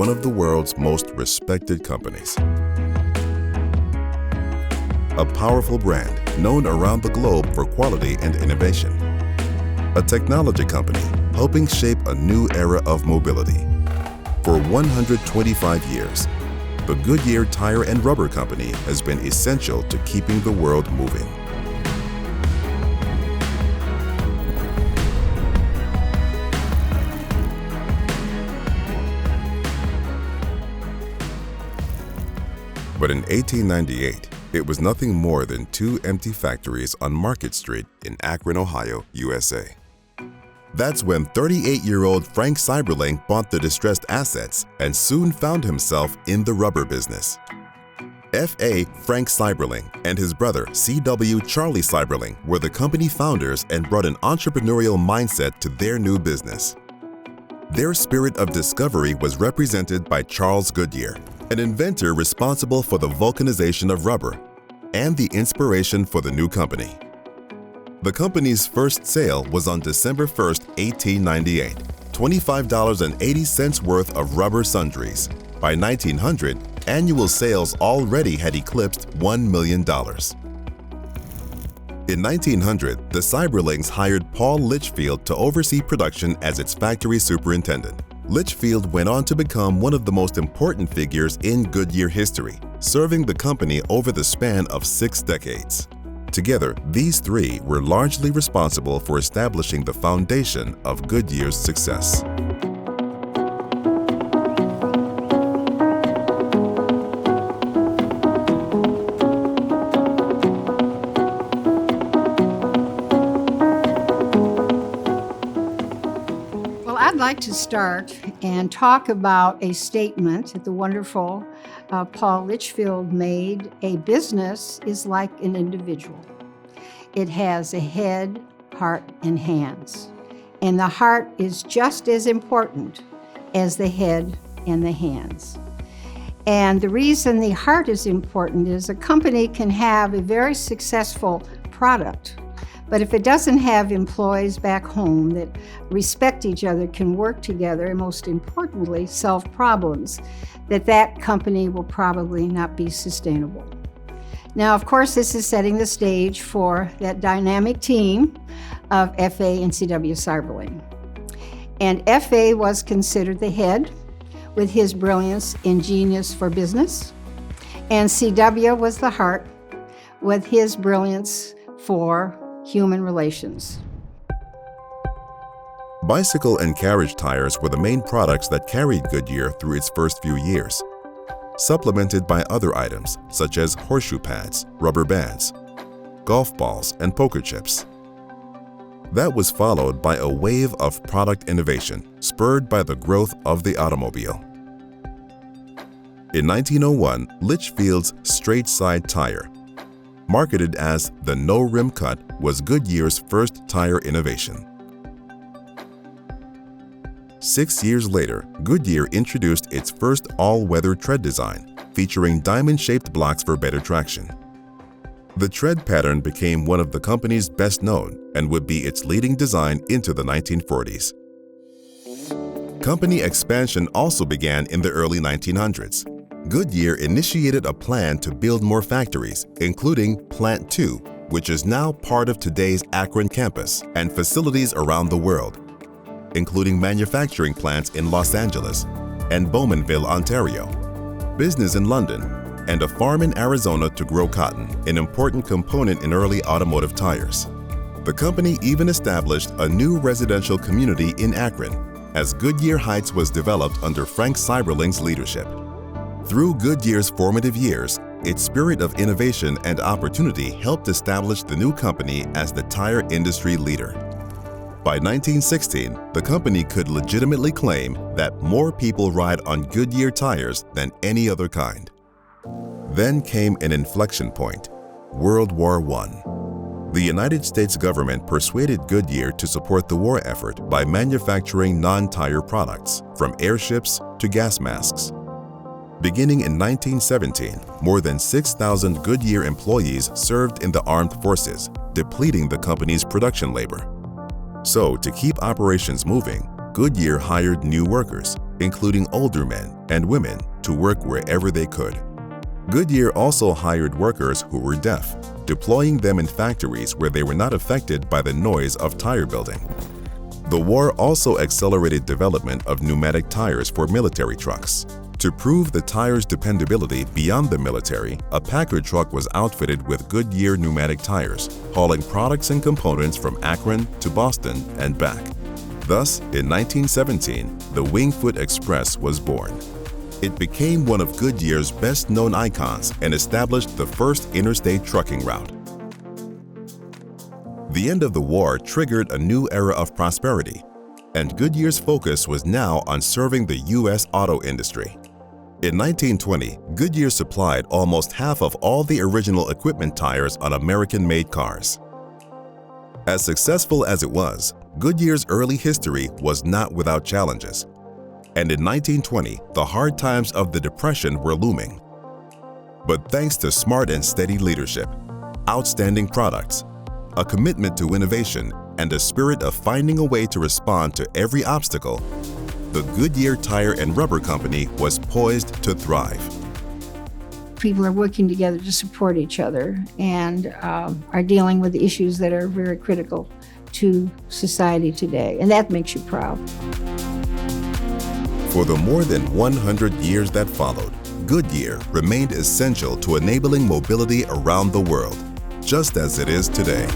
one of the world's most respected companies. A powerful brand known around the globe for quality and innovation. A technology company helping shape a new era of mobility. For 125 years, the Goodyear Tire and Rubber Company has been essential to keeping the world moving. But in 1898, it was nothing more than two empty factories on Market Street in Akron, Ohio, USA. That's when 38-year-old Frank Seiberling bought the distressed assets and soon found himself in the rubber business. F.A. Frank Seiberling and his brother C.W. Charlie Seiberling were the company founders and brought an entrepreneurial mindset to their new business. Their spirit of discovery was represented by Charles Goodyear, an inventor responsible for the vulcanization of rubber and the inspiration for the new company. The company's first sale was on December 1, 1898, $25.80 worth of rubber sundries. By 1900, annual sales already had eclipsed $1 million. In 1900, the Seiberlings hired Paul Litchfield to oversee production as its factory superintendent. Litchfield went on to become one of the most important figures in Goodyear history, serving the company over the span of 6 decades. Together, these three were largely responsible for establishing the foundation of Goodyear's success. I'd like to start and talk about a statement that the wonderful Paul Litchfield made. A business is like an individual. It has a head, heart, and hands. And the heart is just as important as the head and the hands. And the reason the heart is important is a company can have a very successful product, but if it doesn't have employees back home that respect each other, can work together, and most importantly, solve problems, that company will probably not be sustainable. Now, of course, this is setting the stage for that dynamic team of F.A. and C.W. Seiberling. And F.A. was considered the head with his brilliance and genius for business, and C.W. was the heart with his brilliance for human relations. Bicycle and carriage tires were the main products that carried Goodyear through its first few years, supplemented by other items such as horseshoe pads, rubber bands, golf balls, and poker chips. That was followed by a wave of product innovation spurred by the growth of the automobile. In 1901, Litchfield's straight side tire, marketed as the no-rim cut, was Goodyear's first tire innovation. 6 years later, Goodyear introduced its first all-weather tread design, featuring diamond-shaped blocks for better traction. The tread pattern became one of the company's best known and would be its leading design into the 1940s. Company expansion also began in the early 1900s. Goodyear initiated a plan to build more factories, including Plant 2, which is now part of today's Akron campus, and facilities around the world, including manufacturing plants in Los Angeles and Bowmanville, Ontario, business in London, and a farm in Arizona to grow cotton, an important component in early automotive tires. The company even established a new residential community in Akron, as Goodyear Heights was developed under Frank Seiberling's leadership. Through Goodyear's formative years, its spirit of innovation and opportunity helped establish the new company as the tire industry leader. By 1916, the company could legitimately claim that more people ride on Goodyear tires than any other kind. Then came an inflection point: World War I. The United States government persuaded Goodyear to support the war effort by manufacturing non-tire products, from airships to gas masks. Beginning in 1917, more than 6,000 Goodyear employees served in the armed forces, depleting the company's production labor. So, to keep operations moving, Goodyear hired new workers, including older men and women, to work wherever they could. Goodyear also hired workers who were deaf, deploying them in factories where they were not affected by the noise of tire building. The war also accelerated development of pneumatic tires for military trucks. To prove the tire's dependability beyond the military, a Packer truck was outfitted with Goodyear pneumatic tires, hauling products and components from Akron to Boston and back. Thus, in 1917, the Wingfoot Express was born. It became one of Goodyear's best-known icons and established the first interstate trucking route. The end of the war triggered a new era of prosperity, and Goodyear's focus was now on serving the U.S. auto industry. In 1920, Goodyear supplied almost half of all the original equipment tires on American-made cars. As successful as it was, Goodyear's early history was not without challenges. And in 1920, the hard times of the Depression were looming. But thanks to smart and steady leadership, outstanding products, a commitment to innovation, and a spirit of finding a way to respond to every obstacle, the Goodyear Tire and Rubber Company was poised to thrive. People are working together to support each other and are dealing with the issues that are very critical to society today, and that makes you proud. For the more than 100 years that followed, Goodyear remained essential to enabling mobility around the world, just as it is today.